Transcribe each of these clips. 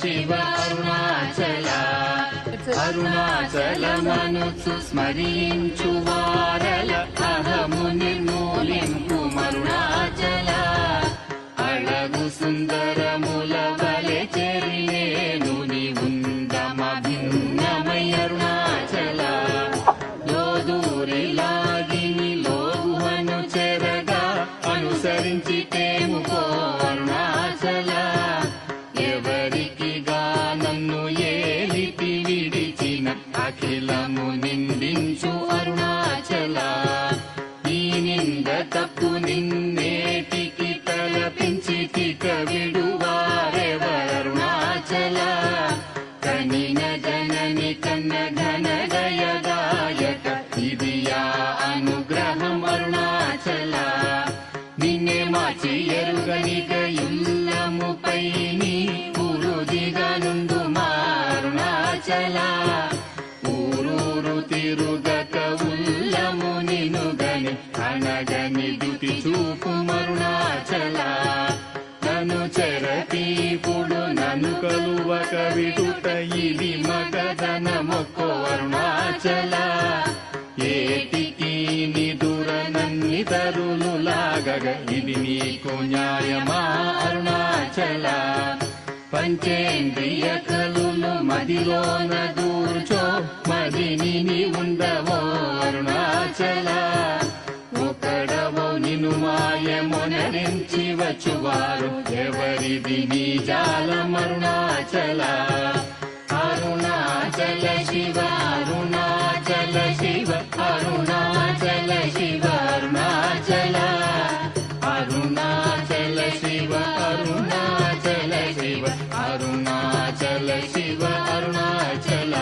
శివ అరుణాచల అరుణాచలమనుచు స్మరించు వారల అహము నిర్మూలింపు అరుణాచల అళగు సుందరముల వలె చెరినేను నీ ఉందమ భిన్నమై అరుణాచల లోదూరి లాగిని లోగుహను చెరగా అనుసరించితేము పో అరుణాచల ఎవరికిగా నన్ను ఏలితి విడిచిన అఖిలము నిందించు అరుణాచల ఈ నింద తప్పు నిన్నేటికి తలపించి తిక విడువారెవరుణాచల కనిన జనని కన్న ఘన గయదాయక ఇది యా అనుగ్రహం అరుణాచల నిన్నే మాచి ఎరుగనిక ఇల్లముపై నీ పురుదిగా నుండు అరుణాచల ఊరూరు తిరుగక ఉల్లము నినుగని అనగని దుతి చూపు అరుణాచల నన్ను చెరపీపుడు నన్ను కలువక విడుట ఇది మగధన మొక్కో అరుణాచల ఏటికి నిదుర నన్ని తరులు లాగగ ఇది నీకు న్యాయమా అరుణాచల పంచేంద్రియ కలులు మదిలోన దూర్చో మదిని నీ ఉండవో అరుణాచల ఒకడవో నిను మాయమొనరించి వచ్చువారు ఎవరిది నీ జాలం అరుణాచల అరుణాచల శివ అరుణాచల శివ అరుణాచల శివ అరుణాచల అరుణాచల శివ అరుణాచల శివ అరుణాచల శివ అరుణాచల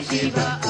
Shiva